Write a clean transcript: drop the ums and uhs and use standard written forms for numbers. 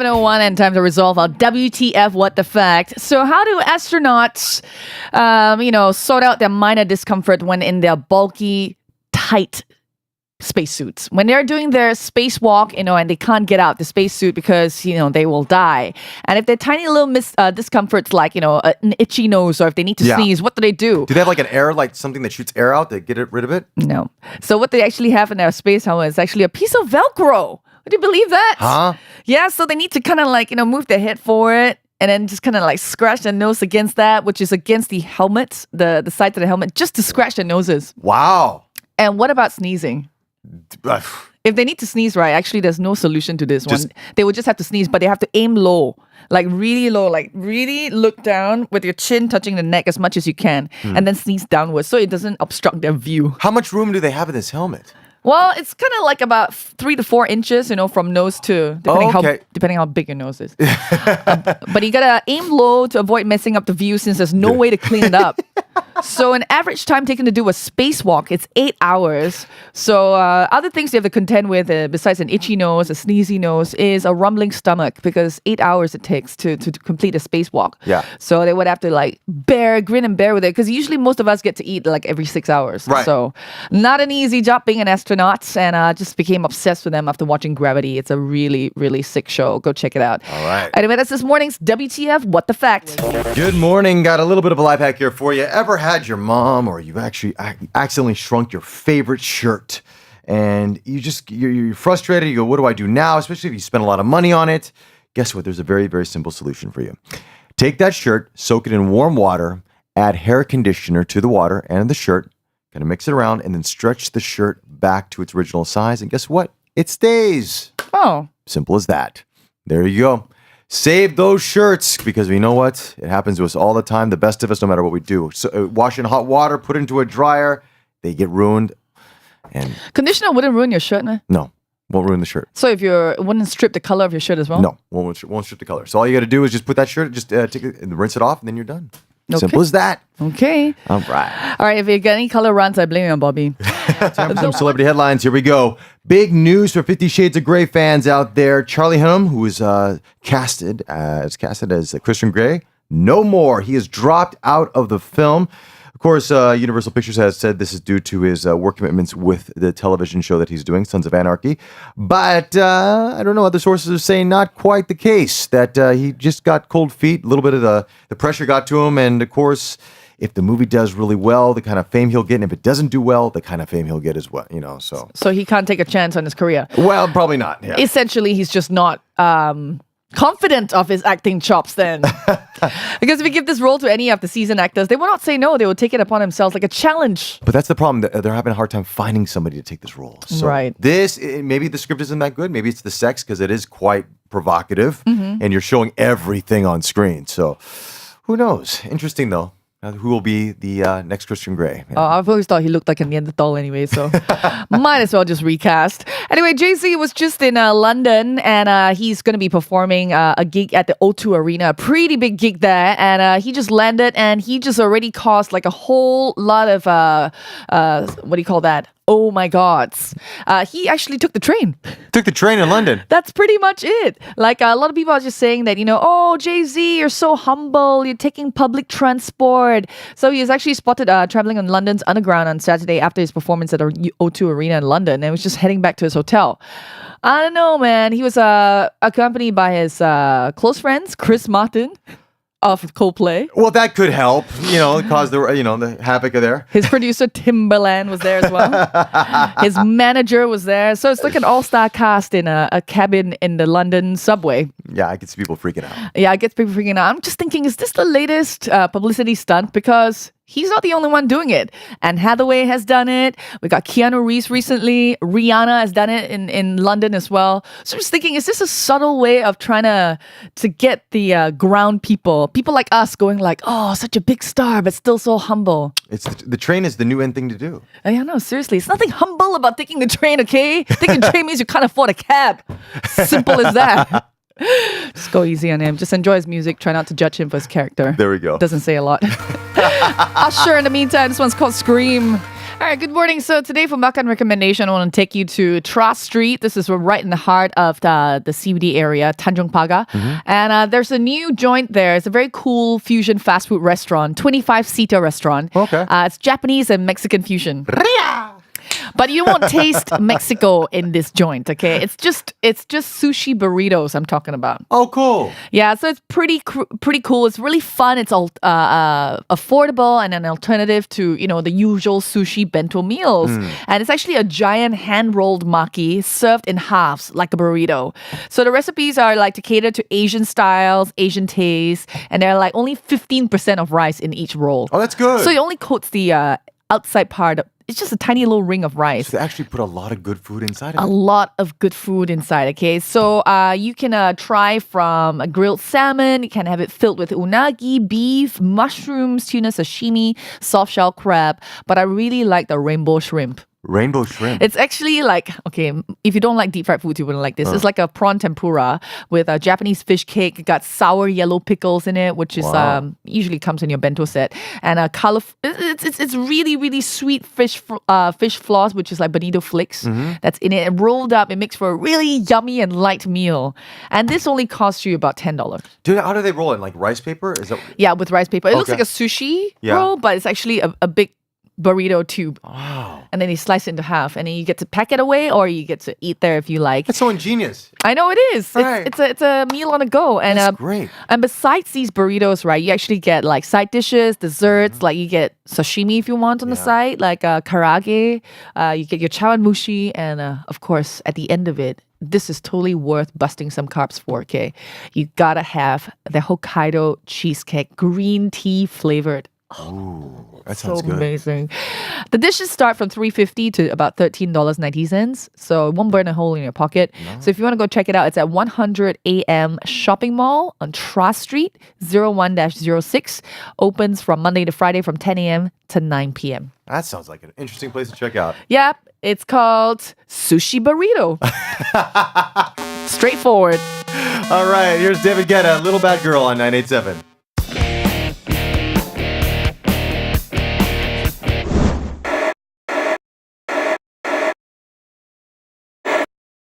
7:01 and time to resolve our WTF What the Fact. So how do astronauts, sort out their minor discomfort when in their bulky, tight spacesuits? When they're doing their spacewalk, and they can't get out the spacesuit because, they will die. And if they're tiny little discomforts like, an itchy nose or if they need to sneeze, what do they do? Do they have like an air, like something that shoots air out to get rid of it? No. So what they actually have in their space helmet is actually a piece of Velcro. Would you believe that? Huh? Yeah, so they need to kind of move their head forward and then just kind of scratch their nose against that, which is against the helmet, the sides of the helmet, just to scratch their noses. Wow. And what about sneezing? If they need to sneeze, right, actually there's no solution to this one. They would just have to sneeze, but they have to aim low, really low, really look down with your chin touching the neck as much as you can, and then sneeze downwards so it doesn't obstruct their view. How much room do they have in this helmet? Well, it's kind of about 3 to 4 inches, from nose to, depending how big your nose is. But you gotta aim low to avoid messing up the view since there's no way to clean it up. So an average time taken to do a spacewalk, it's 8 hours. So other things you have to contend with besides an itchy nose, a sneezy nose, is a rumbling stomach because 8 hours it takes to complete a spacewalk. Yeah. So they would have to grin and bear with it because usually most of us get to eat every 6 hours. Right. So not an easy job being an astronaut, and just became obsessed with them after watching Gravity. It's a really, really sick show. Go check it out. All right. Anyway, that's this morning's WTF What the Fact. Good morning. Got a little bit of a life hack here for you. Ever had your mom or you've actually accidentally shrunk your favorite shirt and you're frustrated? You go, what do I do now? Especially if you spend a lot of money on it. Guess what? There's a very, very simple solution for you. Take that shirt, soak it in warm water, add hair conditioner to the water and the shirt, kind of mix it around, and then stretch the shirt back to its original size. And guess what? It stays. Oh. Simple as that. There you go. Save those shirts because you know what? It happens to us all the time. The best of us, no matter what we do. So wash in hot water, put it into a dryer. They get ruined. And conditioner wouldn't ruin your shirt, no? No, won't ruin the shirt. So if it wouldn't strip the color of your shirt as well? No, won't strip the color. So all you got to do is just put that shirt, just take it and rinse it off, and then you're done. Okay. Simple as that. Okay. All right. All right, if you got any color runs, I blame you on Bobby. Time for some celebrity headlines. Here we go. Big news for 50 Shades of Grey fans out there. Charlie Hunnam, who is casted as Christian Grey, no more. He has dropped out of the film. Of course, Universal Pictures has said this is due to his work commitments with the television show that he's doing, Sons of Anarchy. But I don't know, other sources are saying not quite the case, that he just got cold feet, a little bit of the pressure got to him, and of course, if the movie does really well, the kind of fame he'll get, and if it doesn't do well, the kind of fame he'll get as well, So he can't take a chance on his career? Well, probably not, yeah. Essentially, he's just not confident of his acting chops then. Because if you give this role to any of the seasoned actors, they will not say no. They will take it upon themselves like a challenge. But that's the problem. They're having a hard time finding somebody to take this role. So right. Maybe the script isn't that good. Maybe it's the sex because it is quite provocative and you're showing everything on screen. So who knows? Interesting though. Who will be the next Christian Grey? Yeah. I've always thought he looked like a Neanderthal anyway, so might as well just recast. Anyway, Jay-Z was just in London, and he's going to be performing a gig at the O2 Arena, a pretty big gig there, and he just landed, and he just already caused a whole lot of, what do you call that? Oh my gods. He actually took the train. Took the train in London. That's pretty much it. A lot of people are just saying that, oh, Jay-Z, you're so humble. You're taking public transport. So he was actually spotted traveling on London's Underground on Saturday after his performance at the O2 Arena in London and was just heading back to his hotel. I don't know, man. He was accompanied by his close friends, Chris Martin of Coldplay. Well, that could help, cause the havoc there. His producer Timbaland was there as well. His manager was there. So it's like an all-star cast in a cabin in the London subway. Yeah, I can see people freaking out. Yeah, I get people freaking out. I'm just thinking, is this the latest publicity stunt? Because he's not the only one doing it. Anne Hathaway has done it. We got Keanu Reeves recently. Rihanna has done it in London as well. So I'm just thinking, is this a subtle way of trying to get the ground people like us going oh, such a big star, but still so humble? It's the train is the new end thing to do. Yeah, no, seriously. It's nothing humble about taking the train, okay? Taking the train means you can't afford a cab. Simple as that. Just go easy on him. Just enjoy his music. Try not to judge him for his character. There we go. Doesn't say a lot. Usher, in the meantime, this one's called Scream. All right, good morning. So today for Makan recommendation, I want to take you to Tra Street. This is right in the heart of the CBD area, Tanjong Pagar. And there's a new joint there. It's a very cool fusion fast food restaurant, 25-seater restaurant. Okay. It's Japanese and Mexican fusion. But you won't taste Mexico in this joint, okay? It's just sushi burritos I'm talking about. Oh, cool. Yeah, so it's pretty cool. It's really fun. It's affordable and an alternative to, the usual sushi bento meals. And it's actually a giant hand-rolled maki served in halves like a burrito. So the recipes are like to cater to Asian styles, Asian tastes, and they're like only 15% of rice in each roll. Oh, that's good. So it only coats the outside part. It's just a tiny little ring of rice. So they actually put a lot of good food inside of A it. lot of good food inside, okay? So you can try from a grilled salmon. You can have it filled with unagi, beef, mushrooms, tuna sashimi, soft shell crab. But I really like the rainbow shrimp. Rainbow shrimp. It's actually like, okay, if you don't like deep fried food, you wouldn't like this. It's like a prawn tempura with a Japanese fish cake. It got sour yellow pickles in it, which is usually comes in your bento set. And a colorful, it's really, really sweet fish floss, which is like bonito flakes that's in it. And rolled up, it makes for a really yummy and light meal. And this only costs you about $10. Dude, how do they roll it? Like rice paper? Is that? Yeah, with rice paper. It looks Okay. like a sushi Yeah. roll, but it's actually a big burrito tube. Wow. And then you slice it into half, and then you get to pack it away, or you get to eat there if you like. That's so ingenious. I know it is. Right. It's a meal on the go, and That's great. And besides these burritos, right, you actually get like side dishes, desserts. Like you get sashimi if you want on the side, like karage. You get your chawanmushi, and of course, at the end of it, this is totally worth busting some carbs for. Okay, you gotta have the Hokkaido cheesecake, green tea flavored. Ooh, that So sounds good. amazing. The dishes start from $3.50 to about $13.90. So it won't burn a hole in your pocket. So if you want to go check it out, it's at 100 AM Shopping Mall on Tra Street, 01-06. Opens from Monday to Friday from 10 AM to 9 PM. That sounds like an interesting place to check out. Yep, it's called Sushi Burrito. Straightforward. All right, here's David Guetta, Little Bad Girl on 987.